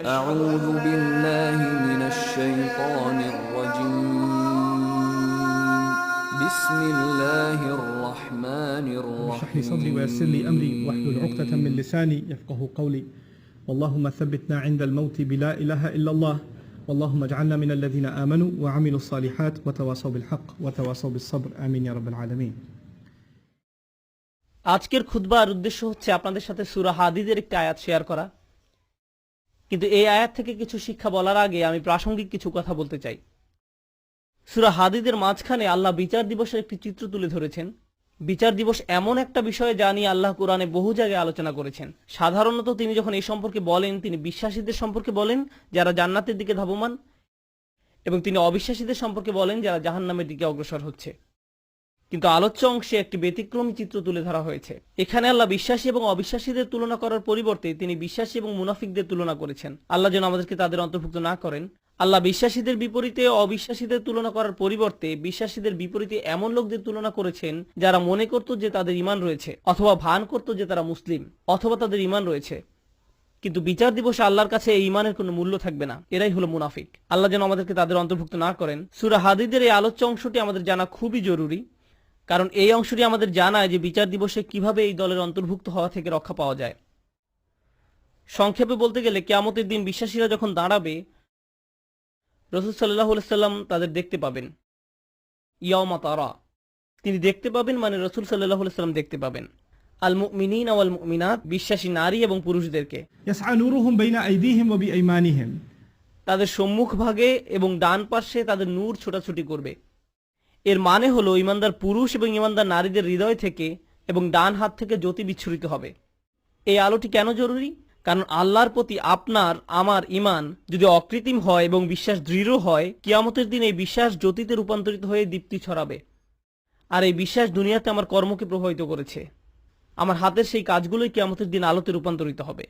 أعوذ بالله من الشيطان الرجيم بسم الله الرحمن اشرح لي صدري الرحيم ويسر لي أمري واحلل عقدة من لساني يفقه قولي اللهم ثبتنا عند الموت بلا إله إلا الله اللهم اجعلنا من الذين آمنوا وعملوا الصالحات وتواصوا بالحق وتواصوا بالصبر آمين يا رب العالمين। আজকের খুতবার উদ্দেশ্য হচ্ছে আপনাদের সাথে সূরা হাদীদের একটি আয়াত শেয়ার করা। কিন্তু এই আয়াত থেকে কিছু শিক্ষা বলার আগে আমি প্রাসঙ্গিক কিছু কথা বলতে চাই। সূরা হাদীদের মাঝখানে আল্লাহ বিচার দিবসের একটি চিত্র তুলে ধরেছেন। বিচার দিবস এমন একটা বিষয় যা নিয়ে আল্লাহ কোরআনে বহু জায়গায় আলোচনা করেছেন। সাধারণত তিনি যখন এই সম্পর্কে বলেন, তিনি বিশ্বাসীদের সম্পর্কে বলেন যারা জান্নাতের দিকে ধাবমান, এবং তিনি অবিশ্বাসীদের সম্পর্কে বলেন যারা জাহান্নামের দিকে অগ্রসর হচ্ছে। কিন্তু আলোচ্য অংশে একটি ব্যতিক্রমী চিত্র তুলে ধরা হয়েছে। এখানে আল্লাহ বিশ্বাসী এবং অবিশ্বাসীদের তুলনা করার পরিবর্তে তিনি বিশ্বাসী এবং মুনাফিকদের তুলনা করেছেন। আল্লাহ যেন আমাদেরকে তাদের অন্তর্ভুক্ত না করেন। আল্লাহ বিশ্বাসীদের বিপরীতে অবিশ্বাসীদের তুলনা করার পরিবর্তে বিশ্বাসীদের বিপরীতে এমন লোকদের তুলনা করেছেন যারা মনে করত যে তাদের ঈমান রয়েছে, অথবা ভান করত যে তারা মুসলিম, অথবা তাদের ঈমান রয়েছে, কিন্তু বিচার দিবসে আল্লাহর কাছে এই ঈমানের কোনো মূল্য থাকবে না। এরাই হলো মুনাফিক। আল্লাহ যেন আমাদেরকে তাদের অন্তর্ভুক্ত না করেন। সূরা হাদীদের এই আলোচ্য অংশটি আমাদের জানা খুবই জরুরি, কারণ এই অংশটি আমাদের জানায় যে বিচার দিবসে কিভাবে এই দলের অন্তর্ভুক্ত হওয়া থেকে রক্ষা পাওয়া যায়। সংক্ষেপে বলতে গেলে কিয়ামতের দিন বিশ্বাসীরা যখন দাঁড়াবে, রাসূল সাল্লাল্লাহু আলাইহি সাল্লাম তাদের দেখতে পাবেন। ইয়াউমা তারা, তিনি দেখতে পাবেন মানে রাসূল সাল্লাল্লাহু আলাইহি সাল্লাম দেখতে পাবেন আল মুমিনিন ওয়াল মুমিনাত, বিশ্বাসী নারী এবং পুরুষদেরকে। يسعى نورهم بين أيديهم وبأيمانهم, তাদের সম্মুখ ভাগে এবং ডান পাশে তাদের নূর ছোটাছুটি করবে। এর মানে হলো ইমানদার পুরুষ এবং ইমানদার নারীদের হৃদয় থেকে এবং ডান হাত থেকে জ্যোতি বিচ্ছুরিত হবে। এই আলোটি কেন জরুরি? কারণ আল্লাহর প্রতি আপনার আমার ঈমান যদি অকৃত্রিম হয় এবং বিশ্বাস দৃঢ় হয়, কিয়ামতের দিন এই বিশ্বাস জ্যোতিতে রূপান্তরিত হয়ে দীপ্তি ছড়াবে। আর এই বিশ্বাস দুনিয়াতে আমার কর্মকে প্রভাবিত করেছে। আমার হাতের সেই কাজগুলোই কিয়ামতের দিন আলোতে রূপান্তরিত হবে।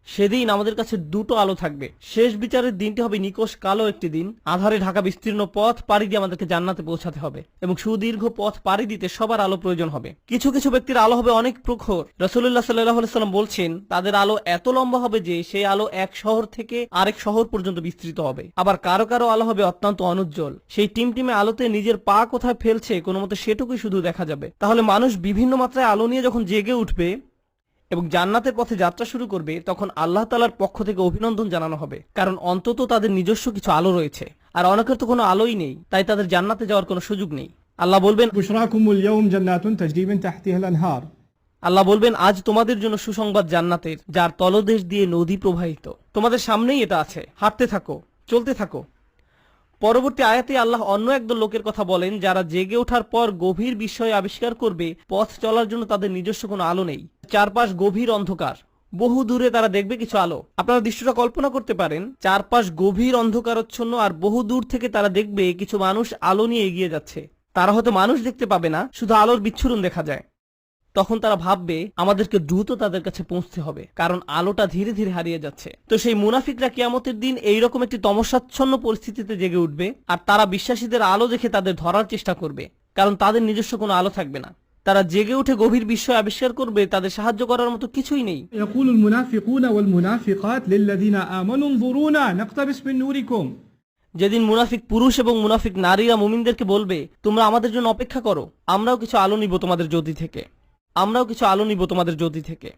সেদিন আমাদের কাছে দুটো আলো থাকবে। শেষ বিচারের দিনটি হবে নিকষ কালো একটি দিন। আধারে ঢাকা বিস্তীর্ণ পথ পাড়ি দিয়ে আমাদেরকে জান্নাতে পৌঁছাতে হবে, এবং সুদীর্ঘ পথ পাড়ি দিতে সবার আলো প্রয়োজন হবে। কিছু কিছু ব্যক্তির আলো হবে অনেক প্রখর। রাসূলুল্লাহ সাল্লাল্লাহু আলাইহি সাল্লাম বলছেন তাদের আলো এত লম্বা হবে যে সেই আলো এক শহর থেকে আরেক শহর পর্যন্ত বিস্তৃত হবে। আবার কারো কারো আলো হবে অত্যন্ত অনুজ্জ্বল। সেই টিমটিমে আলোতে নিজের পা কোথায় ফেলছে কোনো মতে সেটুকুই শুধু দেখা যাবে। তাহলে মানুষ বিভিন্ন মাত্রায় আলো নিয়ে যখন জেগে উঠবে এবং জান্নাতের পথে যাত্রা শুরু করবে, তখন আল্লাহ তাআলার পক্ষ থেকে অভিনন্দন জানানো হবে, কারণ অন্তত তাদের নিজস্ব কিছু আলো রয়েছে। আর অনেকের তো কোনো আলোই নেই, তাই তাদের জান্নাতে যাওয়ার কোনো সুযোগ নেই। আল্লাহ বলবেন, بشراكم اليوم جنات تجري من تحتها الأنهار। আল্লাহ বলবেন আজ তোমাদের জন্য সুসংবাদ জান্নাতের, যার তলদেশ দিয়ে নদী প্রবাহিত। তোমাদের সামনেই এটা আছে, হাঁটতে থাকো, চলতে থাকো। পরবর্তী আয়াতে আল্লাহ অন্য একদল লোকের কথা বলেন যারা জেগে ওঠার পর গভীর বিস্ময় আবিষ্কার করবে পথ চলার জন্য তাদের নিজস্ব কোনো আলো নেই। চারপাশ গভীর অন্ধকার, বহু দূরে তারা দেখবে কিছু আলো। আপনারা দৃশ্যটা কল্পনা করতে পারেন, চারপাশ গভীর অন্ধকারচ্ছন্ন, আর বহু দূর থেকে তারা দেখবে কিছু মানুষ আলো নিয়ে এগিয়ে যাচ্ছে। তারা হয়তো মানুষ দেখতে পাবে না, শুধু আলোর বিচ্ছুরণ দেখা যায়। তখন তারা ভাববে আমাদেরকে দ্রুত তাদের কাছে পৌঁছতে হবে, কারণ আলোটা ধীরে ধীরে হারিয়ে যাচ্ছে। তো সেই মুনাফিকরা কিয়ামতের দিন এইরকম একটি তমসাচ্ছন্ন পরিস্থিতিতে জেগে উঠবে, আর তারা বিশ্বাসীদের আলো দেখে তাদের ধরার চেষ্টা করবে, কারণ তাদের নিজস্ব কোনো আলো থাকবে না। তারা জেগে উঠে গভীর বিস্ময় আবিষ্কার করবে তাদের সাহায্য করার মতো কিছুই নেই। يقول المنافقون والمنافقات للذين آمنوا انظرونا نقتبس من نوركم। যেদিন মুনাফিক পুরুষ এবং মুনাফিক নারীরা মুমিনদেরকে বলবে তোমরা আমাদের জন্য অপেক্ষা করো, আমরাও কিছু আলো নিব তোমাদের জ্যোতি থেকে, আমরাও কিছু আলো নিব তোমাদের জ্যোতি থেকে।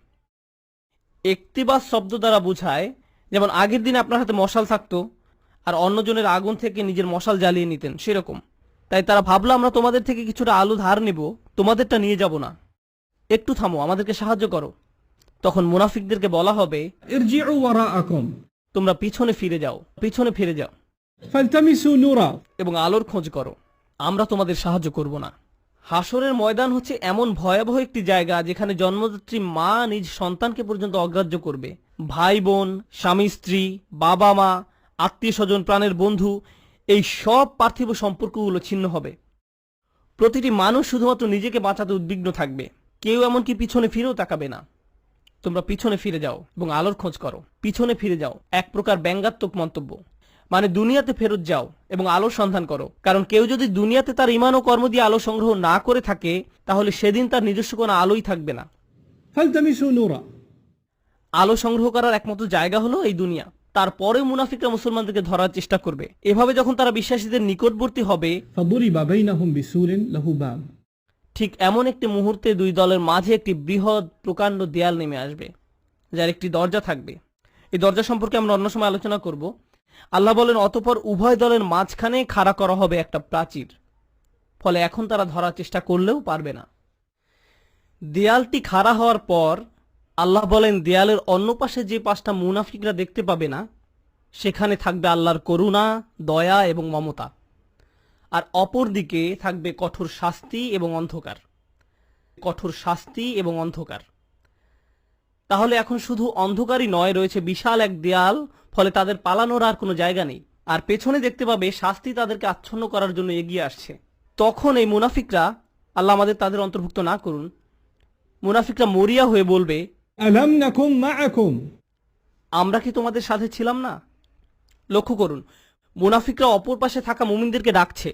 ইকতিবাস শব্দ দ্বারা বোঝায়, যেমন আগের দিন আপনার হাতে মশাল থাকতো আর অন্যজনের আগুন থেকে নিজের মশাল জ্বালিয়ে নিতেন, সেরকম। তাই তারা ভাবলো আমরা তোমাদের থেকে কিছুটা আলো ধার নেব, তোমাদেরটা নিয়ে যাব না, একটু থামো, আমাদেরকে সাহায্য করো। তখন মুনাফিকদেরকে বলা হবে ارجعوا وراءكم তোমরা পিছনে ফিরে যাও, পিছনে ফিরে যাও فالتمسوا نورا। এবং আলোর খোঁজ করো, আমরা তোমাদের সাহায্য করব না। হাসরের ময়দান হচ্ছে এমন ভয়াবহ একটি জায়গা যেখানে জন্মদাত্রী মা নিজ সন্তানকে পর্যন্ত অগ্রাহ্য করবে। ভাই বোন, স্বামী স্ত্রী, বাবা মা, আত্মীয় স্বজন, প্রাণের বন্ধু, এই সব পার্থিব সম্পর্কগুলো ছিন্ন হবে। প্রতিটি মানুষ শুধুমাত্র নিজেকে বাঁচাতে উদ্বিগ্ন থাকবে, কেউ এমনকি পিছনে ফিরেও তাকাবে না। তোমরা পিছনে ফিরে যাও এবং আলোর খোঁজ করো, পিছনে ফিরে যাও এক প্রকার ব্যঙ্গাত্মক মন্তব্য, মানে দুনিয়াতে ফেরত যাও এবং আলোর সন্ধান করো। কারণ কেউ যদি দুনিয়াতে তার ঈমান ও কর্ম দিয়ে আলো সংগ্রহ না করে থাকে, তাহলে সেদিন তার নিজস্ব কোনো আলোই থাকবে না। فالتمسوا نورا। আলো সংগ্রহ করার একমাত্র জায়গা হলো এই দুনিয়া। তারপরেও মুনাফিকরা মুসলমানদেরকে ধরার চেষ্টা করবে। এভাবে যখন তারা বিশ্বাসীদের নিকটবর্তী হবে, فضرب بينهم بسور له باب ঠিক এমন একটি মুহূর্তে দুই দলের মাঝে একটি বৃহৎ প্রকাণ্ড দেয়াল নেমে আসবে, যার একটি দরজা থাকবে। এই দরজা সম্পর্কে আমরা অন্য সময় আলোচনা করব। আল্লাহ বলেন, অতঃপর উভয় দলের মাঝখানে খাড়া করা হবে একটা প্রাচীর, ফলে এখন তারা ধরার চেষ্টা করলেও পারবে না। দেয়ালটি খাড়া হওয়ার পর আল্লাহ বলেন, দেয়ালের অন্য পাশে যে পাঁচটা মুনাফিকরা দেখতে পাবে না, সেখানে থাকবে আল্লাহর করুণা, দয়া এবং মমতা, আর অপর দিকে থাকবে কঠোর শাস্তি এবং অন্ধকার। কঠোর শাস্তি এবং অন্ধকার। তাহলে এখন শুধু অন্ধকারই নয়, রয়েছে বিশাল এক দেয়াল, ফলে তাদের পালানোর আর কোনো জায়গা নেই। আর পেছনে দেখতে পাবে শাস্তি তাদেরকে আচ্ছন্ন করার জন্য এগিয়ে আসছে। তখন এই মুনাফিকরা, আল্লাহ আমাদের তাদের অন্তর্ভুক্ত না করুন, মুনাফিকরা মরিয়া হয়ে বলবে, ألم نكن معكم আমরা কি তোমাদের সাথে ছিলাম না? লক্ষ্য করুন, মুনাফিকরা অপর পাশে থাকা মুমিনদেরকে ডাকছে।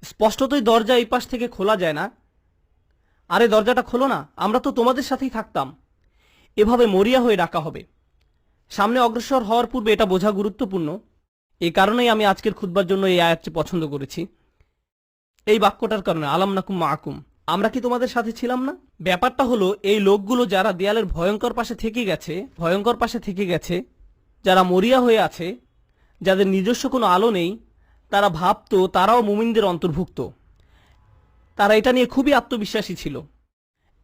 স্পষ্টতই দরজা এই পাশ থেকে খোলা যায় না। আরে দরজাটা খোলো না, আমরা তো তোমাদের সাথেই থাকতাম। এভাবে মরিয়া হয়ে ডাকা হবে। সামনে অগ্রসর হওয়ার পূর্বে এটা বোঝা গুরুত্বপূর্ণ। এই কারণেই আমি আজকের খুতবার জন্য এই আয়াতটি পছন্দ করেছি। এই বাক্যটার কারণে, আলাম নাকুম মাকুম, আমরা কি তোমাদের সাথে ছিলাম না? ব্যাপারটা হলো, এই লোকগুলো যারা দেয়ালের ভয়ঙ্কর পাশে থেকে গেছে, যারা মরিয়া হয়ে আছে, যাদের নিজস্ব কোনো আলো নেই, তারা ভাবতো তারাও মুমিনদের অন্তর্ভুক্ত। তারা এটা নিয়ে খুবই আত্মবিশ্বাসী ছিল।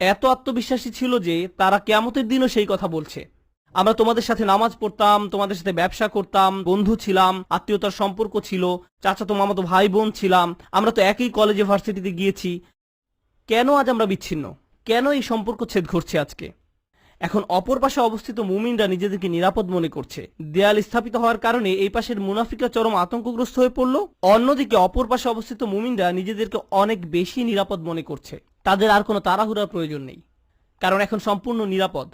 এত আত্মবিশ্বাসী ছিল যে তারা কিয়ামতের দিনও সেই কথা বলছে, আমরা তোমাদের সাথে নামাজ পড়তাম, তোমাদের সাথে ব্যবসা করতাম, বন্ধু ছিলাম, আত্মীয়তার সম্পর্ক ছিল, চাচাতো মামাতো ভাই বোন ছিলাম, আমরা তো একই কলেজে ভার্সিটিতে গিয়েছি। কেন আজ আমরা বিচ্ছিন্ন? কেন এই সম্পর্ক ছেদ ঘটছে আজকে? এখন অপর পাশে অবস্থিত মুমিনরা নিজেদেরকে নিরাপদ মনে করছে। দেয়াল স্থাপিত হওয়ার কারণে এই পাশের মুনাফিকরা চরম আতঙ্কগ্রস্ত হয়ে পড়ল। অন্যদিকে অপর পাশে অবস্থিত মুমিনরা নিজেদেরকে অনেক বেশি নিরাপদ মনে করছে। তাদের আর কোনো তাড়াহুড়ার প্রয়োজন নেই, কারণ এখন সম্পূর্ণ নিরাপদ।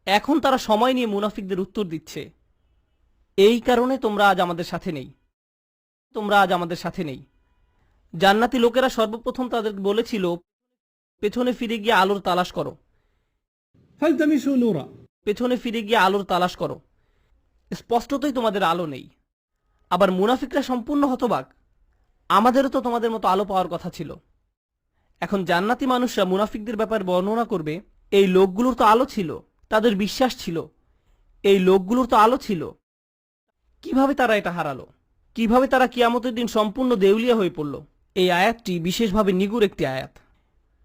এখন তারা সময় নিয়ে মুনাফিকদের উত্তর দিচ্ছে, এই কারণে তোমরা আজ আমাদের সাথে নেই। জান্নাতি লোকেরা সর্বপ্রথম তাদের বলেছিল, পেছনে ফিরে গিয়ে আলোর তালাশ করো, فالتمسوا نورا পেছনে ফিরে গিয়ে আলোর তালাশ করো। স্পষ্টতই তোমাদের আলো নেই। আবার মুনাফিকরা সম্পূর্ণ হতবাক, আমাদেরও তো তোমাদের মতো আলো পাওয়ার কথা ছিল। এখন জান্নাতি মানুষরা মুনাফিকদের ব্যাপারে বর্ণনা করবে, এই লোকগুলোর তো আলো ছিল, তাদের বিশ্বাস ছিল, এই লোকগুলোর তো আলো ছিল, কিভাবে তারা এটা হারালো? কিভাবে তারা কিয়ামতের দিন সম্পূর্ণ দেউলিয়া হয়ে পড়ল? এই আয়াতটি বিশেষভাবে নিগুড় একটি আয়াত।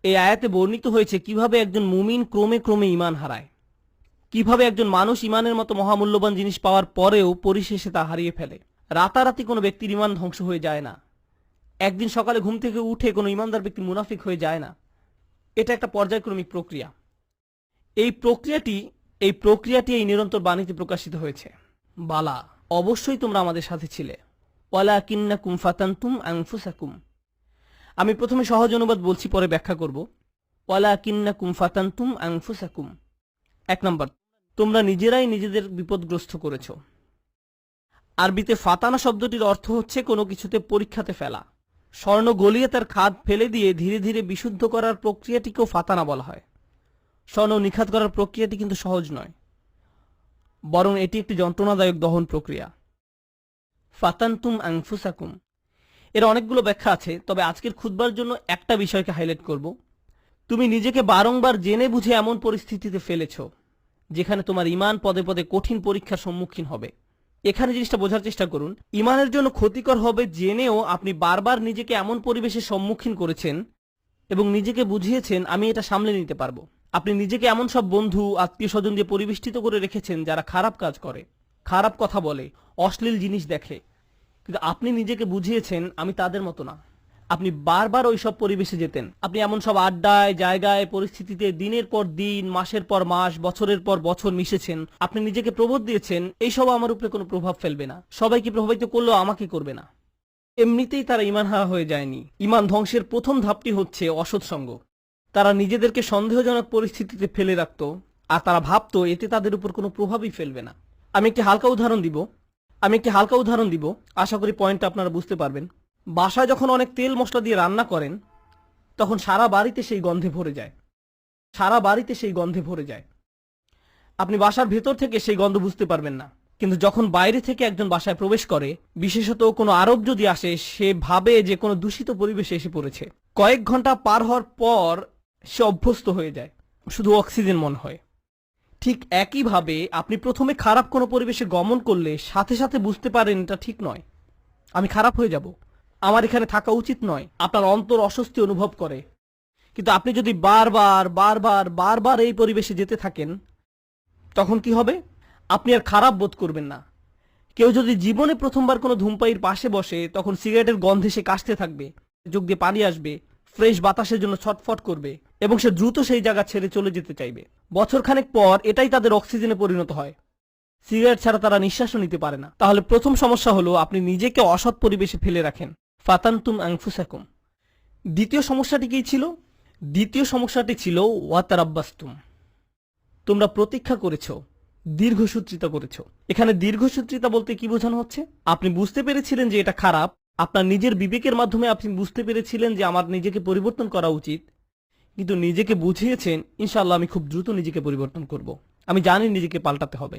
এই আয়াতে বর্ণিত হয়েছে কিভাবে একজন মুমিন ক্রমে ক্রমে ঈমান হারায়, কিভাবে একজন মানুষ ঈমানের মতো মহামূল্যবান জিনিস পাওয়ার পরেও পরিশেষে তা হারিয়ে ফেলে। রাতারাতি কোনো ব্যক্তির ঈমান ধ্বংস হয়ে যায় না। একদিন সকালে ঘুম থেকে উঠে কোনো ঈমানদার ব্যক্তি মুনাফিক হয়ে যায় না। এটা একটা পর্যায়ক্রমিক প্রক্রিয়া। এই প্রক্রিয়াটি এই নিরন্তর বাণীতে প্রকাশিত হয়েছে, বালা, অবশ্যই তোমরা আমাদের সাথে ছিলে, ওয়ালাকিন্নাকুম ফাতানতুম আনফুসাকুম। আমি প্রথমে সহজ অনুবাদ বলছি, পরে ব্যাখ্যা করব। ওয়ালাকিন্নাকুম ফাতানতুম আনফুসাকুম। 1 নম্বর, তোমরা নিজেরাই নিজেদের বিপদগ্রস্ত করেছ। আরবিতে ফাতানা শব্দটির অর্থ হচ্ছে কোনো কিছুতে পরীক্ষাতে ফেলা। স্বর্ণ গলিয়ে তার খাদ ফেলে দিয়ে ধীরে ধীরে বিশুদ্ধ করার প্রক্রিয়াটিকেও ফাতানা বলা হয়। স্বর্ণ নিখাত করার প্রক্রিয়াটি কিন্তু সহজ নয়, বরং এটি একটি যন্ত্রণাদায়ক দহন প্রক্রিয়া। ফাতানতুম আনফুসাকুম, এর অনেকগুলো ব্যাখ্যা আছে, তবে আজকের খুতবার জন্য একটা বিষয়কে হাইলাইট করব। তুমি নিজেকে বারংবার জেনে বুঝে এমন পরিস্থিতিতে ফেলেছ যেখানে তোমার ঈমান পদে পদে কঠিন পরীক্ষার সম্মুখীন হবে। এখানে জিনিসটা বোঝার চেষ্টা করুন, ঈমানের জন্য ক্ষতিকর হবে জেনেও আপনি বারবার নিজেকে এমন পরিবেশের সম্মুখীন করেছেন এবং নিজেকে বুঝিয়েছেন আমি এটা সামলে নিতে পারবো। আপনি নিজেকে এমন সব বন্ধু, আত্মীয় স্বজন দিয়ে পরিবেষ্টিত করে রেখেছেন যারা খারাপ কাজ করে, খারাপ কথা বলে, অশ্লীল জিনিস দেখে, কিন্তু আপনি নিজেকে বুঝিয়েছেন আমি তাদের মতো না। আপনি বারবার ওই সব পরিবেশে যেতেন। আপনি এমন সব আড্ডায়, জায়গায়, পরিস্থিতিতে দিনের পর দিন, মাসের পর মাস, বছরের পর বছর মিশেছেন। আপনি নিজেকে প্রবোধ দিয়েছেন এইসব আমার উপরে কোনো প্রভাব ফেলবে না, সবাইকে প্রভাবিত করলেও আমাকে করবে না। এমনিতেই তারা ঈমান হারা হয়ে যায়নি। ঈমান ধ্বংসের প্রথম ধাপটি হচ্ছে অসৎসঙ্গ। তারা নিজেদেরকে সন্দেহজনক পরিস্থিতিতে ফেলে রাখত, আর তারা ভাবতো এতে তাদের উপর কোনো প্রভাবই ফেলবে না। আমি একটি হালকা উদাহরণ দিব, আশা করি পয়েন্টটা আপনারা বুঝতে পারবেন। বাসায় যখন অনেক তেল মশলা দিয়ে রান্না করেন, তখন সারা বাড়িতে সেই গন্ধে ভরে যায়। আপনি বাসার ভেতর থেকে সেই গন্ধ বুঝতে পারবেন না, কিন্তু যখন বাইরে থেকে একজন বাসায় প্রবেশ করে, বিশেষত কোনো আরব যদি আসে, সে ভাবে যে কোনো দূষিত পরিবেশে এসে পড়েছে। কয়েক ঘন্টা পার হওয়ার পর সে অভ্যস্ত হয়ে যায়, শুধু অক্সিজেন মনে হয়। ঠিক একইভাবে আপনি প্রথমে খারাপ কোনো পরিবেশে গমন করলে সাথে সাথে বুঝতে পারেন এটা ঠিক নয়, আমি খারাপ হয়ে যাব, আমার এখানে থাকা উচিত নয়। আপনার অন্তর অস্বস্তি অনুভব করে। কিন্তু আপনি যদি বারবার বারবার বারবার এই পরিবেশে যেতে থাকেন, তখন কি হবে? আপনি আর খারাপ বোধ করবেন না। কেউ যদি জীবনে প্রথমবার কোনো ধূমপায়ীর পাশে বসে, তখন সিগারেটের গন্ধে সে কাশতে থাকবে, চোখ দিয়ে পানি আসবে, ফ্রেশ বাতাসের জন্য ছটফট করবে এবং সে দ্রুত সেই জায়গা ছেড়ে চলে যেতে চাইবে। বছরখানেক পর এটাই তাদের অক্সিজেনে পরিণত হয়। সিগারেট ছাড়া তারা নিঃশ্বাসও নিতে পারে না। তাহলে প্রথম সমস্যা হলো আপনি নিজেকে অসৎ পরিবেশে ফেলে রাখেন। ফাতানতুম আনফুসাকুম। দ্বিতীয় সমস্যাটি কি ছিল? দ্বিতীয় সমস্যাটি ছিল ওয়াতারাব্বাসতুম। তোমরা প্রতীক্ষা করেছ, দীর্ঘসূত্রিতা করেছ। এখানে দীর্ঘসূত্রিতা বলতে কি বোঝানো হচ্ছে? আপনি বুঝতে পেরেছিলেন যে এটা খারাপ, আপনার নিজের বিবেকের মাধ্যমে আপনি বুঝতে পেরেছিলেন যে আমার নিজেকে পরিবর্তন করা উচিত, কিন্তু নিজেকে বুঝিয়েছেন ইনশাআল্লাহ আমি খুব দ্রুত নিজেকে পরিবর্তন করব, আমি জানি নিজেকে পাল্টাতে হবে,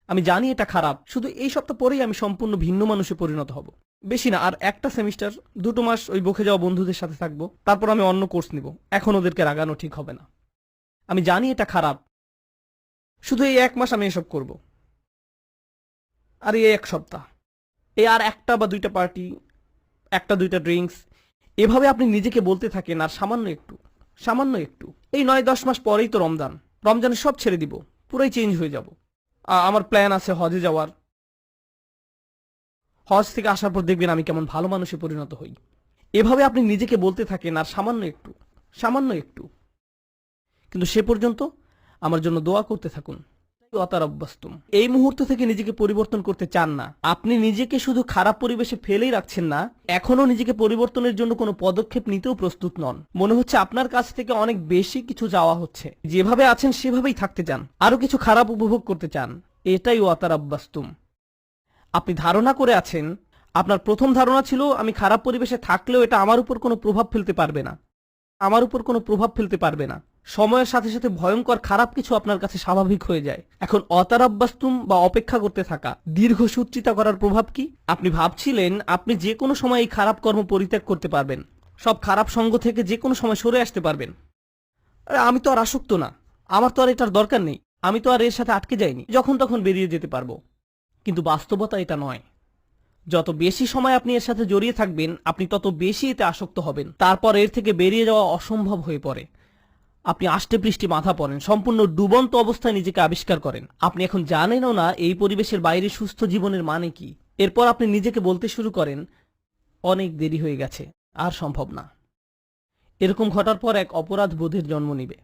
আমি জানি এটা খারাপ, শুধু এই সপ্তাহ পরেই আমি সম্পূর্ণ ভিন্ন মানুষে পরিণত হব। বেশি না, আর একটা সেমিস্টার 2 মাস ওই বকে যাওয়া বন্ধুদের সাথে থাকবো, তারপর আমি অন্য কোর্স নিব। এখন ওদেরকে রাগানো ঠিক হবে না, আমি জানি এটা খারাপ, শুধু এই 1 মাস আমি এসব করব। আর এই 1 সপ্তাহ, এই আর 1টা বা 2টা পার্টি, 1টা 2টা ড্রিঙ্কস, এভাবে আপনি নিজেকে বলতে থাকেন। আর সামান্য একটু এই 9-10 মাস পরেই তো রমজানে সব ছেড়ে দিব, পুরাই চেঞ্জ হয়ে যাব। আমার প্ল্যান আছে হজে যাওয়ার, হজ থেকে আসার পর দেখবেন আমি কেমন ভালো মানুষে পরিণত হই। এভাবে আপনি নিজেকে বলতে থাকেন, আর সামান্য একটু, কিন্তু সে পর্যন্ত আমার জন্য দোয়া করতে থাকুন। এই মুহূর্ত থেকে নিজেকে পরিবর্তন করতে চান না, আপনি নিজেকে শুধু খারাপ পরিবেশে ফেলেই রাখছেন না, এখনো নিজেকে পরিবর্তনের জন্য কোনো পদক্ষেপ নিতেও প্রস্তুত নন। মনে হচ্ছে আপনার কাছ থেকে অনেক বেশি কিছু চাওয়া হচ্ছে। যেভাবে আছেন সেভাবেই থাকতে চান, আরো কিছু খারাপ উপভোগ করতে চান। এটাই ওয়াতারাব্বাস্তুম। আপনি ধারণা করে আছেন, আপনার প্রথম ধারণা ছিল আমি খারাপ পরিবেশে থাকলেও এটা আমার উপর কোনো প্রভাব ফেলতে পারবে না। সময়ের সাথে সাথে ভয়ঙ্কর খারাপ কিছু আপনার কাছে স্বাভাবিক হয়ে যায়। এখন অতারাব্বাস্তুম বা অপেক্ষা করতে থাকা, দীর্ঘসূত্রিতা করার প্রভাব কি? আপনি ভাবছিলেন আপনি যে কোনো সময় এই খারাপ কর্ম পরিত্যাগ করতে পারবেন, সব খারাপ সঙ্গ থেকে যে কোনো সময় সরে আসতে পারবেন। আরে আমি তো আর আসক্ত না, আমার তো আর এটার দরকার নেই, আমি তো আর এর সাথে আটকে যাইনি, যখন তখন বেরিয়ে যেতে পারবো। কিন্তু বাস্তবতা এটা নয়। যত বেশি সময় আপনি এর সাথে জড়িয়ে থাকবেন, আপনি তত বেশি এতে আসক্ত হবেন। তারপর এর থেকে বেরিয়ে যাওয়া অসম্ভব হয়ে পড়ে। আপনি আষ্টে পৃষ্ঠে মাথা পড়েন, সম্পূর্ণ ডুবন্ত অবস্থায় নিজেকে আবিষ্কার করেন। আপনি এখন জানেনও না এই পরিবেশের বাইরে সুস্থ জীবনের মানে কি। এরপর আপনি নিজেকে বলতে শুরু করেন, অনেক দেরি হয়ে গেছে, আর সম্ভব না। এরকম ঘটার পর এক অপরাধ বোধের জন্ম নিবে।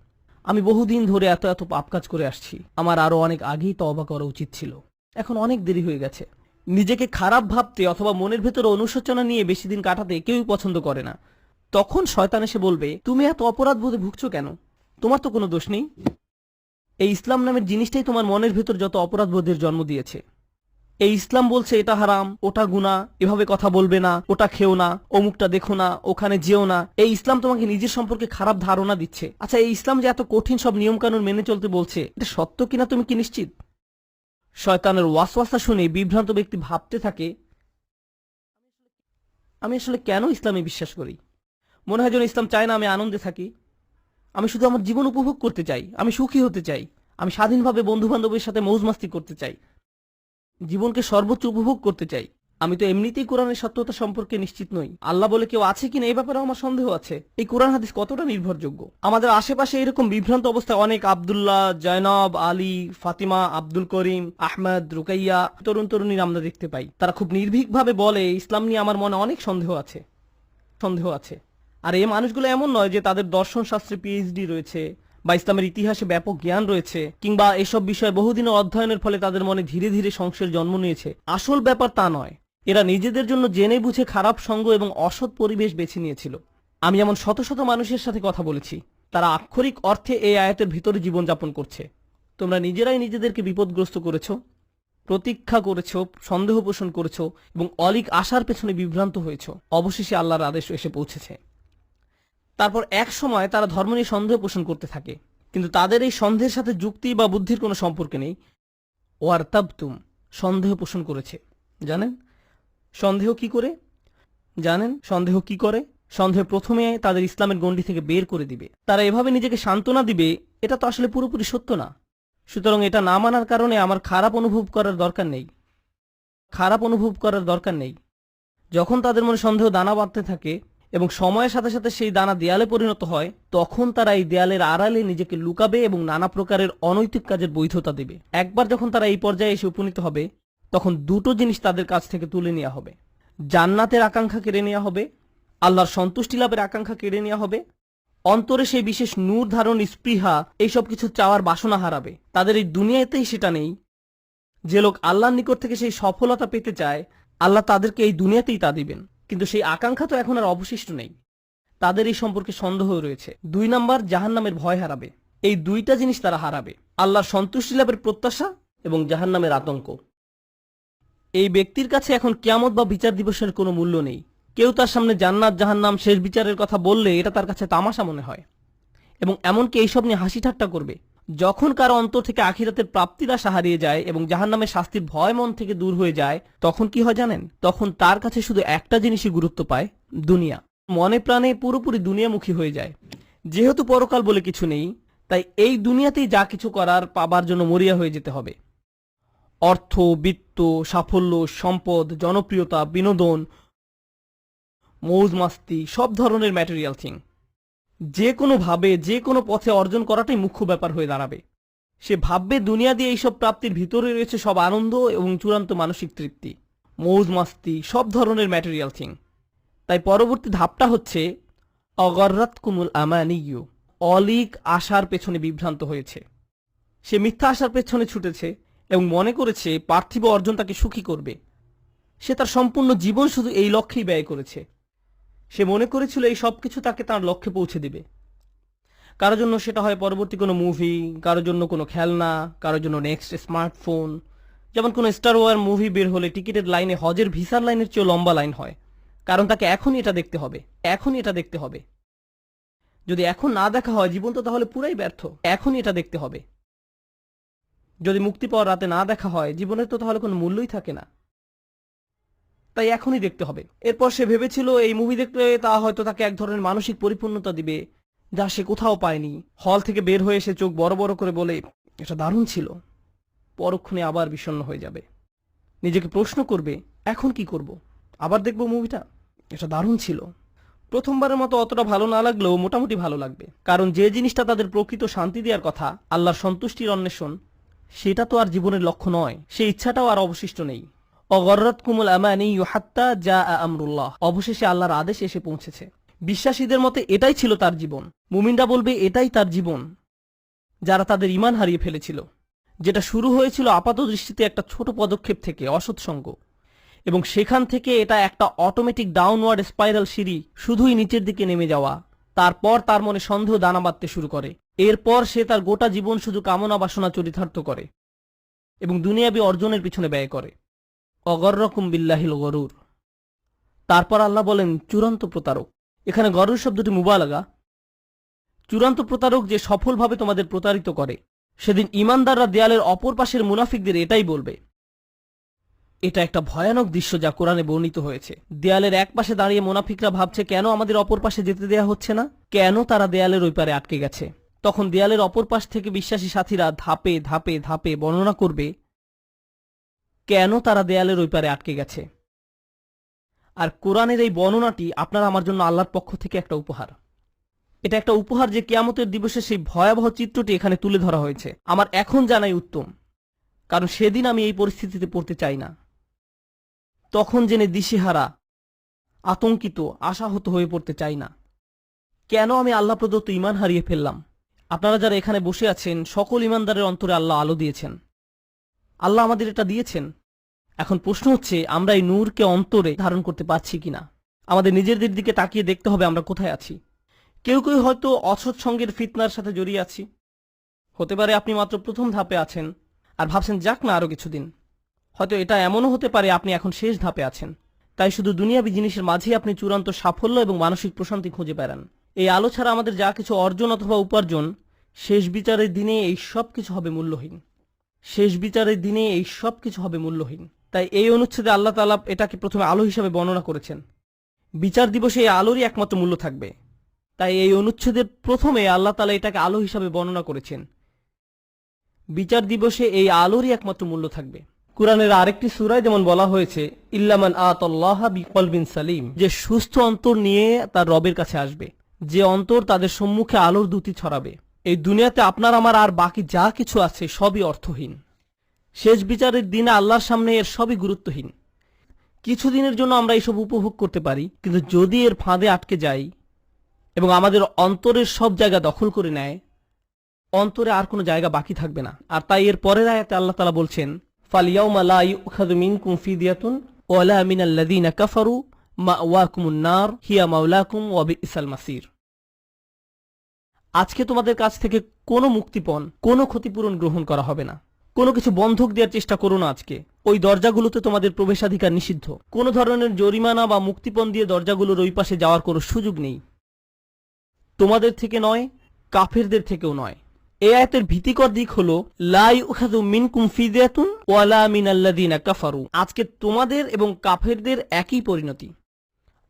আমি বহুদিন ধরে এত পাপ কাজ করে আসছি, আমার আরো অনেক আগেই তওবা করা উচিত ছিল, এখন অনেক দেরি হয়ে গেছে। নিজেকে খারাপ ভাবতে অথবা মনের ভেতরে অনুশোচনা নিয়ে বেশি দিন কাটাতে কেউই পছন্দ করে না। তখন শয়তান এসে বলবে, তুমি এত অপরাধ বোধে ভুগছো কেন? তোমার তো কোনো দোষ নেই। এই ইসলাম নামের জিনিসটাই তোমার মনের ভেতর যত অপরাধ বোধের জন্ম দিয়েছে। এই ইসলাম বলছে এটা হারাম, ওটা গুনাহ, এভাবে কথা বলবে না, ওটা খেও না, অমুকটা দেখো না, ওখানে যেও না। এই ইসলাম তোমাকে নিজের সম্পর্কে খারাপ ধারণা দিচ্ছে। আচ্ছা, এই ইসলাম যে এত কঠিন সব নিয়ম কানুন মেনে চলতে বলছে, এটা সত্য কিনা তুমি কি নিশ্চিত? শয়তানের ওয়াসওয়াসা শুনে বিভ্রান্ত ব্যক্তি ভাবতে থাকে, আমি আসলে কেন ইসলামে বিশ্বাস করি? মনে হয় যেন ইসলাম চায় না আমি আনন্দে থাকি। আমি শুধু আমার জীবন উপভোগ করতে চাই, আমি সুখী হতে চাই, আমি স্বাধীনভাবে বন্ধু বান্ধবের সাথে মৌজ মাস্তি করতে চাই, জীবনকে সর্বোচ্চ উপভোগ করতে চাই। আমি তো এমনিতেই কোরআনের সত্যতা সম্পর্কে নিশ্চিত নই। আল্লাহ বলে কেউ আছে কিনা এই ব্যাপারে আমার সন্দেহ আছে। এই কোরআন হাদিস কতটা নির্ভরযোগ্য? আমাদের আশেপাশে এরকম বিভ্রান্ত অবস্থায় অনেক আব্দুল্লাহ, জয়নব, আলী, ফাতিমা, আব্দুল করিম, আহমদ, রুকাইয়া তরুণ তরুণীর আমরা দেখতে পাই। তারা খুব নির্ভীকভাবে বলে, ইসলাম নিয়ে আমার মনে অনেক সন্দেহ আছে। আর এই মানুষগুলো এমন নয় যে তাদের দর্শন শাস্ত্রে পিএইচডি রয়েছে বা ইসলামের ইতিহাসে ব্যাপক জ্ঞান রয়েছে, কিংবা এসব বিষয়ে বহুদিনের অধ্যয়নের ফলে তাদের মনে ধীরে ধীরে সংশয়ের জন্ম নিয়েছে। আসল ব্যাপার তা নয়। এরা নিজেদের জন্য জেনে বুঝে খারাপ সঙ্গ এবং অসৎ পরিবেশ বেছে নিয়েছিল। আমি এমন শত শত মানুষের সাথে কথা বলেছি, তারা আক্ষরিক অর্থে এই আয়াতের ভিতরে জীবনযাপন করছে। তোমরা নিজেরাই নিজেদেরকে বিপদগ্রস্ত করেছ, প্রতীক্ষা করেছ, সন্দেহ পোষণ করেছ এবং অলিক আশার পেছনে বিভ্রান্ত হয়েছ। অবশেষে আল্লাহর আদেশ এসে পৌঁছেছে। তারপর এক সময় তারা ধর্ম নিয়ে সন্দেহ পোষণ করতে থাকে। কিন্তু তাদের এই সন্দেহের সাথে যুক্তি বা বুদ্ধির কোনো সম্পর্ক নেই। ওয়ারতাবতুম, সন্দেহ পোষণ করেছে। জানেন সন্দেহ কি করে? সন্দেহ প্রথমে তাদের ইসলামের গণ্ডি থেকে বের করে দিবে। তারা এভাবে নিজেকে সান্ত্বনা দিবে, এটা তো আসলে পুরোপুরি সত্য না, সুতরাং এটা না মানার কারণে আমার খারাপ অনুভব করার দরকার নেই। যখন তাদের মনে সন্দেহ দানা বাঁধতে থাকে এবং সময়ের সাথে সাথে সেই দানা দেয়ালে পরিণত হয়, তখন তারা এই দেয়ালের আড়ালে নিজেকে লুকাবে এবং নানা প্রকারের অনৈতিক কাজের বৈধতা দেবে। একবার যখন তারা এই পর্যায়ে এসে উপনীত হবে, তখন দুটো জিনিস তাদের কাছ থেকে তুলে নেওয়া হবে। জান্নাতের আকাঙ্ক্ষা কেড়ে নেওয়া হবে, আল্লাহর সন্তুষ্টি লাভের আকাঙ্ক্ষা কেড়ে নেওয়া হবে, অন্তরে সেই বিশেষ নূর ধারণ, স্পৃহা, এইসব কিছু চাওয়ার বাসনা হারাবে। তাদের এই দুনিয়াতেই সেটা নেই। যে লোক আল্লাহর নিকট থেকে সেই সফলতা পেতে চায়, আল্লাহ তাদেরকে এই দুনিয়াতেই তা দিবেন, কিন্তু সেই আকাঙ্ক্ষা তো এখন আর অবশিষ্ট নেই। তাদের এই সম্পর্কে সন্দেহ রয়েছে। 2 নাম্বার, জাহান্নামের ভয় হারাবে। এই দুইটা জিনিস তারা হারাবে, আল্লাহর সন্তুষ্টি লাভের প্রত্যাশা এবং জাহান্নামের আতঙ্ক। এই ব্যক্তির কাছে এখন কিয়ামত বা বিচার দিবসের কোনো মূল্য নেই। কেউ তার সামনে জান্নাত, জাহান্নাম, শেষ বিচারের কথা বললে এটা তার কাছে তামাশা মনে হয় এবং এমনকি এইসব নিয়ে হাসি ঠাট্টা করবে। যখন কারো অন্তর থেকে আখিরাতের প্রাপ্তির আশা হারিয়ে যায় এবং জাহান্নামের শাস্তির ভয় মন থেকে দূর হয়ে যায়, তখন কি হয় জানেন? তখন তার কাছে শুধু একটা জিনিসই গুরুত্ব পায়, দুনিয়া। মনে প্রাণে পুরোপুরি দুনিয়ামুখী হয়ে যায়। যেহেতু পরকাল বলে কিছু নেই, তাই এই দুনিয়াতেই যা কিছু করার পাবার জন্য মরিয়া হয়ে যেতে হবে। অর্থ, বিত্ত, সাফল্য, সম্পদ, জনপ্রিয়তা, বিনোদন, মৌজ মাস্তি, সব ধরনের ম্যাটেরিয়াল থিং যে কোনো ভাবে, যে কোনো পথে অর্জন করাটাই মুখ্য ব্যাপার হয়ে দাঁড়াবে। সে ভাববে দুনিয়া দিয়ে এইসব প্রাপ্তির ভিতরে রয়েছে সব আনন্দ এবং চূড়ান্ত মানসিক তৃপ্তি, মৌজ মাস্তি, সব ধরনের ম্যাটেরিয়াল থিং। তাই পরবর্তী ধাপটা হচ্ছে অগর্রাতকুমুল আমানিয়্যু, অলিক আশার পেছনে বিভ্রান্ত হয়েছে। সে মিথ্যা আশার পেছনে ছুটেছে এবং মনে করেছে পার্থিব অর্জন তাকে সুখী করবে। সে তার সম্পূর্ণ জীবন শুধু এই লক্ষ্যেই ব্যয় করেছে। সে মনে করেছিল এই সব কিছু তাকে তার লক্ষ্যে পৌঁছে দিবে। কারোর জন্য সেটা হয় পরবর্তী কোনো মুভি, কারোর জন্য কোনো খেলনা, কারোর জন্য নেক্সট স্মার্টফোন। যেমন কোনো স্টার ওয়ার মুভি বের হলে টিকিটের লাইনে হজের ভিসার লাইনের চেয়েও লম্বা লাইন হয়, কারণ তাকে এখনই এটা দেখতে হবে। যদি এখন না দেখা হয়, জীবন তো তাহলে পুরাই ব্যর্থ। এখনই এটা দেখতে হবে। যদি মুক্তি পাওয়ার রাতে না দেখা হয়, জীবনের তো তাহলে কোনো মূল্যই থাকে না। তাই এখনই দেখতে হবে। এরপর সে ভেবেছিল এই মুভি দেখলে তা হয়তো তাকে এক ধরনের মানসিক পরিপূর্ণতা দিবে, যা সে কোথাও পায়নি। হল থেকে বের হয়ে এসে চোখ বড় বড় করে বলে, এটা দারুণ ছিল। পরক্ষণে আবার বিষণ্ণ হয়ে যাবে। নিজেকে প্রশ্ন করবে, এখন কি করব? আবার দেখব মুভিটা, এটা দারুণ ছিল। প্রথমবারের মতো অতটা ভালো না লাগলেও মোটামুটি ভালো লাগবে, কারণ যে জিনিসটা তাদের প্রকৃত শান্তি দেওয়ার কথা, আল্লাহর সন্তুষ্টির অন্বেষণ, সেটা তো আর জীবনের লক্ষ্য নয়। সেই ইচ্ছাটাও আর অবশিষ্ট নেই। অগর্রাতকুমুল আমানিয়্যু হাত্তা জাআ আমরুল্লাহ, অবশেষে আল্লাহর আদেশ এসে পৌঁছেছে। বিশ্বাসীদের মতে এটাই ছিল তার জীবন। মুমিনরা বলবে এটাই তার জীবন, যারা তাদের ঈমান হারিয়ে ফেলেছিল, যেটা শুরু হয়েছিল আপাত দৃষ্টিতে একটা ছোট পদক্ষেপ থেকে, অসৎসঙ্গ, এবং সেখান থেকে এটা একটা অটোমেটিক ডাউনওয়ার্ড স্পাইরাল সিঁড়ি, শুধুই নিচের দিকে নেমে যাওয়া। তারপর তার মনে সন্দেহ দানা বাঁধতে শুরু করে। এরপর সে তার গোটা জীবন শুধু কামনা বাসনা চরিতার্থ করে এবং দুনিয়াবি অর্জনের পিছনে ব্যয় করে। অগররকুম বিল্লাহিল গরুর। তারপর আল্লাহ বলেন চূড়ান্ত প্রতারক। এখানে গরুর শব্দটি মুবালাগা। চূড়ান্ত প্রতারক যে সফলভাবে তোমাদের প্রতারিত করে, সেদিন ঈমানদাররা দেয়ালের অপর পাশের মুনাফিকদের এটাই বলবে। এটা একটা ভয়ানক দৃশ্য যা কোরআনে বর্ণিত হয়েছে। দেয়ালের এক পাশে দাঁড়িয়ে মুনাফিকরা ভাবছে, কেন আমাদের অপর পাশে যেতে দেয়া হচ্ছে না, কেন তারা দেয়ালের ওই পারে আটকে গেছে। তখন দেয়ালের অপর পাশ থেকে বিশ্বাসী সাথীরা ধাপে ধাপে ধাপে বর্ণনা করবে কেন তারা দেয়ালের ওই পারে আটকে গেছে। আর কোরআনের এই বর্ণনাটি আপনার আমার জন্য আল্লাহর পক্ষ থেকে একটা উপহার। এটা একটা উপহার যে কিয়ামতের দিবসে সেই ভয়াবহ চিত্রটি এখানে তুলে ধরা হয়েছে। আমার এখন জানাই উত্তম, কারণ সেদিন আমি এই পরিস্থিতিতে পড়তে চাই না। তখন জেনে দিশেহারা, আতঙ্কিত, আশাহত হয়ে পড়তে চাই না। কেন আমি আল্লাহ প্রদত্ত ঈমান হারিয়ে ফেললাম? আপনারা যারা এখানে বসে আছেন, সকল ঈমানদারের অন্তরে আল্লাহ আলো দিয়েছেন। আল্লাহ আমাদের এটা দিয়েছেন। এখন প্রশ্ন হচ্ছে, আমরা এই নূরকে অন্তরে ধারণ করতে পারছি কিনা। আমাদের নিজেদের দিকে তাকিয়ে দেখতে হবে আমরা কোথায় আছি। কেউ কেউ হয়তো অসৎ সঙ্গের ফিতনার সাথে জড়িয়ে আছি। হতে পারে আপনি মাত্র প্রথম ধাপে আছেন আর ভাবছেন যাক না আরো কিছুদিন। হয়তো এটা এমনও হতে পারে আপনি এখন শেষ ধাপে আছেন। তাই শুধু দুনিয়াবী জিনিসের মাঝেই আপনি চূড়ান্ত সাফল্য এবং মানসিক প্রশান্তি খুঁজে বেড়ান। এই আলো ছাড়া আমাদের যা কিছু অর্জন অথবা উপার্জন, শেষ বিচারের দিনে এই সব কিছু হবে মূল্যহীন। শেষ বিচারের দিনে এই সব কিছু হবে মূল্যহীন। তাই এই অনুচ্ছেদে আল্লাহ তাআলা এটাকে প্রথমে আলো হিসাবে বর্ণনা করেছেন। বিচার দিবসে এই আলোরই একমাত্র মূল্য থাকবে। তাই এই অনুচ্ছেদের প্রথমে আল্লাহ তাআলা এটাকে আলো হিসাবে বর্ণনা করেছেন। বিচার দিবসে এই আলোরই একমাত্র মূল্য থাকবে। কুরআনের আরেকটি সূরায় যেমন বলা হয়েছে, ইল্লামান আতাল্লাহা বিকলবিন সালিম, যে সুস্থ অন্তর নিয়ে তার রবের কাছে আসবে, যে অন্তর তাদের সম্মুখে আলোর দ্যুতি ছড়াবে। এই দুনিয়াতে আপনার আমার আর বাকি যা কিছু আছে সবই অর্থহীন। শেষ বিচারের দিনে আল্লাহর সামনে এর সবই গুরুত্বহীন। কিছুদিনের জন্য আমরা এইসব উপভোগ করতে পারি, কিন্তু যদি এর ফাঁদে আটকে যাই এবং আমাদের অন্তরের সব জায়গা দখল করে নেয়, অন্তরে আর কোনো জায়গা বাকি থাকবে না। আর তাই এর পরের আয়াতে আল্লাহ তাআলা বলছেন, ফালিয়াউমা লা ইউখাযু মিনকুম ফিদিয়াতুন ওয়ালা মিনাল্লাযীনা কাফারু মাওয়াকুমুন নার হিয়া মাওলাকুম ওয়া বিইসাল মাসির। আজকে তোমাদের কাছ থেকে কোনো মুক্তিপণ, কোনো ক্ষতিপূরণ গ্রহণ করা হবে না। কোনো কিছু বন্ধক দেওয়ার চেষ্টা করো না। আজকে ওই দরজাগুলোতে তোমাদের প্রবেশাধিকার নিষিদ্ধ। কোনো ধরনের জরিমানা বা মুক্তিপণ দিয়ে দরজাগুলোর ওই পাশে যাওয়ার কোনো সুযোগ নেই। তোমাদের থেকে নয়, কাফেরদের থেকেও নয়। এই আয়াতের ভীতিকর দিক হলো লা ইউখাযু মিনকুম ফিদিয়াতুন ওয়ালা মিনাল্লাযীনা কাফারু। আজকে তোমাদের এবং কাফেরদের একই পরিণতি।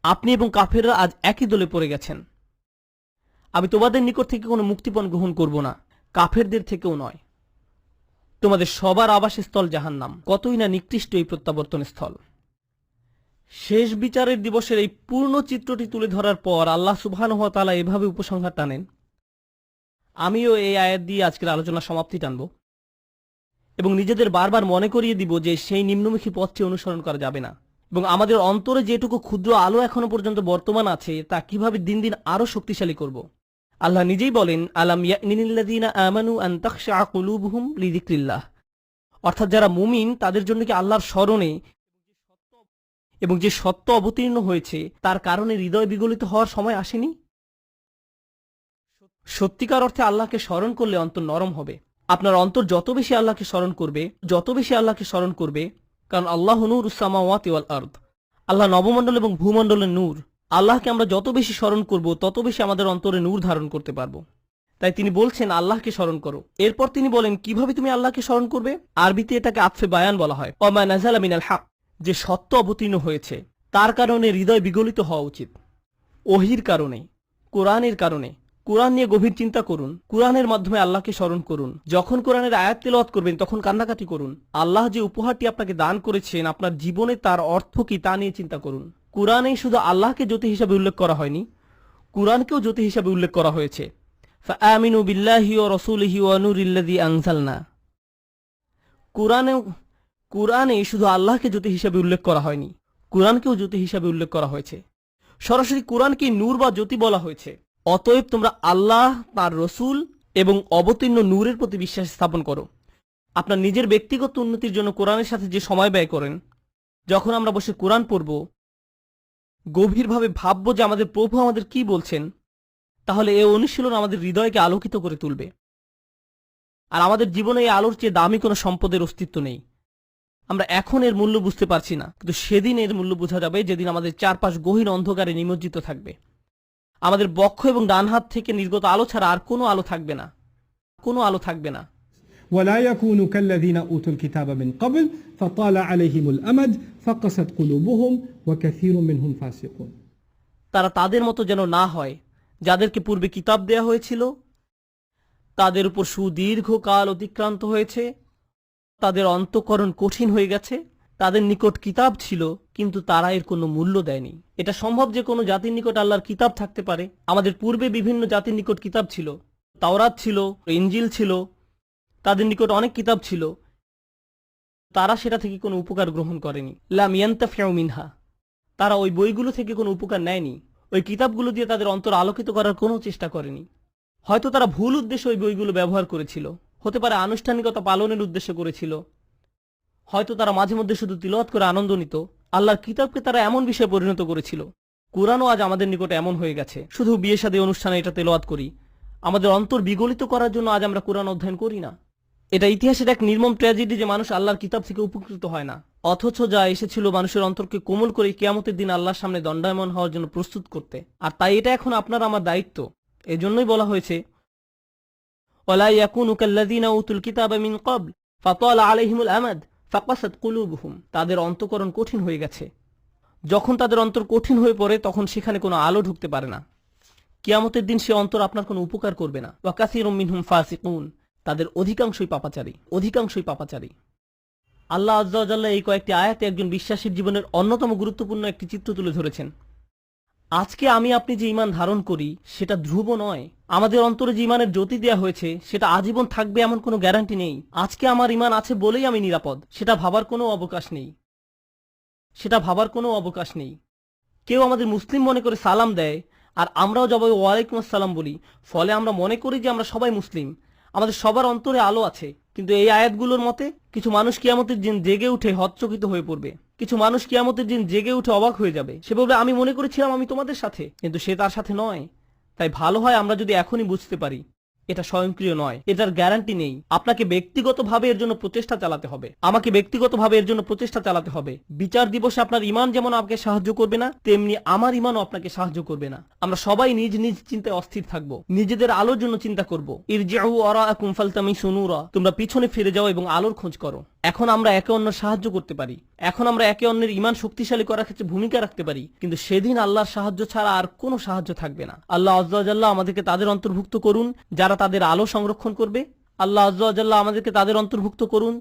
আপনি এবং কাফেররা আজ একই দলে পড়ে গেছেন। আমি তোমাদের নিকট থেকে কোনো মুক্তিপণ গ্রহণ করব না, কাফেরদের থেকেও নয়। তোমাদের সবার আবাসস্থল জাহান্নাম। কতই না নিকৃষ্ট এই প্রত্যাবর্তন স্থল। শেষ বিচারের দিবসের এই পূর্ণ চিত্রটি তুলে ধরার পর আল্লাহ সুবহানাহু ওয়া তাআলা এভাবে উপসংহার টানেন। আমিও এই আয়াত দিয়ে আজকের আলোচনা সমাপ্তি টানব এবং নিজেদের বারবার মনে করিয়ে দিব যে সেই নিম্নমুখী পথটি অনুসরণ করা যাবে না, এবং আমাদের অন্তরে যেটুকু ক্ষুদ্র আলো এখনো পর্যন্ত বর্তমান আছে তা কিভাবে দিন দিন আরো শক্তিশালী করব। আল্লাহ নিজেই বলেন, আলাম ইয়ানিল্লাযীনা আমানু আন তাখশা কুলুবুহুম লিযিকরিল্লাহ, অর্থাৎ যারা মুমিন তাদের জন্য কি আল্লাহর স্মরণে এবং যে সত্য অবতীর্ণ হয়েছে তার কারণে হৃদয় বিগলিত হওয়ার সময় আসেনি? সত্যিকার অর্থে আল্লাহকে স্মরণ করলে অন্তর নরম হবে। আপনার অন্তর যত বেশি আল্লাহকে স্মরণ করবে, কারণ আল্লাহ নূরুস সামাওয়াতি ওয়াল আরদ, আল্লাহ নবমণ্ডল এবং ভূমণ্ডলের নূর। আল্লাহকে আমরা যত বেশি স্মরণ করব তত বেশি আমাদের অন্তরে নূর ধারণ করতে পারবো। তাই তিনি বলছেন আল্লাহকে স্মরণ করো। এরপর তিনি বলেন কিভাবে তুমি আল্লাহকে স্মরণ করবে। আরবিতে এটাকে আতফে বায়ান বলা হয়। ওয়া মা নাযালা মিনাল হক, যে সত্য অবতীর্ণ হয়েছে তার কারণে হৃদয় বিগলিত হওয়া উচিত। ওহির কারণে, কোরআনের কারণে। কোরআন নিয়ে গভীর চিন্তা করুন, কোরআনের মাধ্যমে আল্লাহকে স্মরণ করুন। যখন কোরআনের আয়াত তেলাওয়াত করবেন তখন কান্নাকাটি করুন। আল্লাহ যে উপহারটি আপনাকে দান করেছেন আপনার জীবনে তার অর্থ কি তা নিয়ে চিন্তা করুন। কোরআনেই শুধু আল্লাহকে জ্যোতি হিসাবে উল্লেখ করা হয়নি, কোরআনকেও জ্যোতি হিসাবে উল্লেখ করা হয়েছে। ফাআমিনু বিল্লাহি ওয়া রাসূলিহি ওয়া নূরিল্লাযী আনজালনা। কোরআনে শুধু আল্লাহকে জ্যোতি হিসাবে উল্লেখ করা হয়নি, কোরআনকেও জ্যোতি হিসাবে উল্লেখ করা হয়েছে। সরাসরি কোরআনকে নূর বা জ্যোতি বলা হয়েছে। অতএব তোমরা আল্লাহ, তার রসুল এবং অবতীর্ণ নূরের প্রতি বিশ্বাস স্থাপন করো। আপনার নিজের ব্যক্তিগত উন্নতির জন্য কোরআনের সাথে যে সময় ব্যয় করেন, যখন আমরা বসে কোরআন পড়ব, গভীরভাবে ভাববো যে আমাদের প্রভু আমাদের কি বলছেন, তাহলে এই অনুশীলন আমাদের হৃদয়কে আলোকিত করে তুলবে। আর আমাদের জীবনে এই আলোর চেয়ে দামি কোনো সম্পদের অস্তিত্ব নেই। আমরা এখন এর মূল্য বুঝতে পারছি না, কিন্তু সেদিন এর মূল্য বোঝা যাবে যেদিন আমাদের চারপাশ গহীন অন্ধকারে নিমজ্জিত থাকবে। আমাদের বক্ষ এবং ডান হাত থেকে নির্গত আলো ছাড়া আর কোনো আলো থাকবে না, কোনো আলো থাকবে না। ولا يكونوا كالذين أوتوا الكتاب من قبل فطال عليهم الأمد فقست قلوبهم وكثير منهم فاسقون। তারা তাদের মতো যেন না হয় যাদেরকে পূর্বে কিতাব দেয়া হয়েছিল, তাদের উপর সুদীর্ঘ কাল অতিক্রান্ত হয়েছে, তাদের অন্তঃকরণ কঠিন হয়ে গেছে। তাদের নিকট কিতাব ছিল কিন্তু তারা এর কোনো মূল্য দেয়নি। এটা সম্ভব যে কোনো জাতির নিকট আল্লাহর কিতাব থাকতে পারে। আমাদের পূর্বে বিভিন্ন জাতির নিকট কিতাব ছিল, তাওরাত ছিল, ইনজিল ছিল, তাদের নিকট অনেক কিতাব ছিল, তারা সেটা থেকে কোনো উপকার গ্রহণ করেনি। লাম ইয়ান্তাফিউ মিনহা, তারা ওই বইগুলো থেকে কোনো উপকার নেয়নি। ওই কিতাবগুলো দিয়ে তাদের অন্তর আলোকিত করার কোনো চেষ্টা করেনি। হয়তো তারা ভুল উদ্দেশ্যে ওই বইগুলো ব্যবহার করেছিল, হতে পারে আনুষ্ঠানিকতা পালনের উদ্দেশ্যে করেছিল, হয়তো তারা মাঝে মধ্যে শুধু তিলাওয়াত করে আনন্দ নিত। আল্লাহর কিতাবকে তারা এমন বিষয়ে পরিণত করেছিল। কোরআনও আজ আমাদের নিকটে এমন হয়ে গেছে। শুধু বিয়ে শাদী অনুষ্ঠানে এটা তেলাওয়াত করি, আমাদের অন্তর বিগলিত করার জন্য আজ আমরা কোরআন অধ্যয়ন করি না। এটা ইতিহাসের এক নির্মম ট্র্যাজেডি যে মানুষ আল্লাহর কিতাব থেকে উপকৃত হয় না, অথচ যা এসেছিল মানুষের অন্তরকে কোমল করে কিয়ামতের দিন আল্লাহর সামনে দণ্ডায়মান হওয়ার জন্য প্রস্তুত করতে। আর তাই এটা এখন আপনার আমার দায়িত্ব। এজন্যই বলা হয়েছে ওয়ালা ইয়াকুনু কাল্লাযীনা উতুল কিতাবা মিন ক্বাবল ফাতালা আলাইহিমুল আমাদ ফাকাসাত কুলুবুহুম। তাদের অন্তঃকরণ কঠিন হয়ে গেছে। যখন তাদের অন্তর কঠিন হয়ে পড়ে তখন সেখানে কোনো আলো ঢুকতে পারে না। কিয়ামতের দিন সে অন্তর আপনার কোনো উপকার করবে না। ওয়া কাসীরুম মিনহুম ফাসিকুন। তাদের অধিকাংশই পাপাচারী। আল্লাহ আযজা ওয়া জাল্লা এই কয়েকটি আয়াতে একজন বিশ্বাসীর জীবনের অন্যতম গুরুত্বপূর্ণ একটি চিত্র তুলে ধরেছেন। আজকে আমি আপনি যে ঈমান ধারণ করি সেটা ধ্রুব নয়। আমাদের অন্তরে যে ঈমানের জ্যোতি দেওয়া হয়েছে সেটা আজীবন থাকবে এমন কোনো গ্যারান্টি নেই। আজকে আমার ঈমান আছে বলেই আমি নিরাপদ, সেটা ভাবার কোনো অবকাশ নেই। কেউ আমাদের মুসলিম মনে করে সালাম দেয় আর আমরাও জবাবে ওয়ালাইকুম আসসালাম বলি, ফলে আমরা মনে করি যে আমরা সবাই মুসলিম, আমাদের সবার অন্তরে আলো আছে। কিন্তু এই আয়াতগুলোর মতে কিছু মানুষ কিয়ামতের দিন জেগে উঠে হতচকিত হয়ে পড়বে, কিছু মানুষ কিয়ামতের দিন জেগে উঠে অবাক হয়ে যাবে। সে বলবে, আমি মনে করেছিলাম আমি তোমাদের সাথে, কিন্তু সে তার সাথে নয়। তাই ভালো হয় আমরা যদি এখনই বুঝতে পারি এটা স্বয়ংক্রিয় নয়, এটার গ্যারান্টি নেই। আপনাকে ব্যক্তিগতভাবে এর জন্য প্রচেষ্টা চালাতে হবে, আমাকে ব্যক্তিগতভাবে এর জন্য প্রচেষ্টা চালাতে হবে। বিচার দিবসে আপনার ঈমান যেমন আপনাকে সাহায্য করবে না, তেমনি আমার ঈমানও আপনাকে সাহায্য করবে না। আমরা সবাই নিজ নিজ চিন্তায় অস্থির থাকব, নিজেদের আলোর জন্য চিন্তা করব। ইরজিউ ওয়ারাআকুম ফালতামিসু নূরা, তোমরা পিছনে ফিরে যাও এবং আলোর খোঁজ করো। এখন আমরা একে অন্যের সাহায্য করতে পারি, এখন আমরা একে অন্যের ঈমান শক্তিশালী করার ক্ষেত্রে ভূমিকা রাখতে পারি, কিন্তু সেদিন আল্লাহর সাহায্য ছাড়া আর কোনো সাহায্য থাকবে না। আল্লাহ আযজা ওয়া জাল্লা আমাদেরকে তাদের অন্তর্ভুক্ত করুন যারা তাদের আলো সংরক্ষণ করবে। আল্লাহ আযজা ওয়া জাল্লা আমাদেরকে তাদের অন্তর্ভুক্ত করুন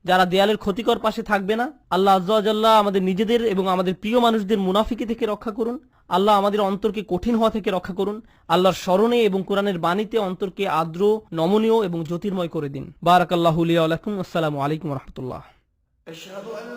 যারা দেয়ালের ক্ষতিকর পাশে থাকবে না। আল্লাহ আযজা ওয়া জাল্লা আমাদের নিজেদের এবং আমাদের প্রিয় মানুষদের মুনাফিকি থেকে রক্ষা করুন। আল্লাহ আমাদের অন্তরকে কঠিন হওয়া থেকে রক্ষা করুন। আল্লাহর স্মরণে এবং কোরআনের বাণীতে অন্তরকে আর্দ্র, নমনীয় এবং জ্যোতির্ময় করে দিন। বারাকাল্লাহু লি ওয়া লাকুম। আসসালামু আলাইকুম ওয়া রাহমাতুল্লাহ।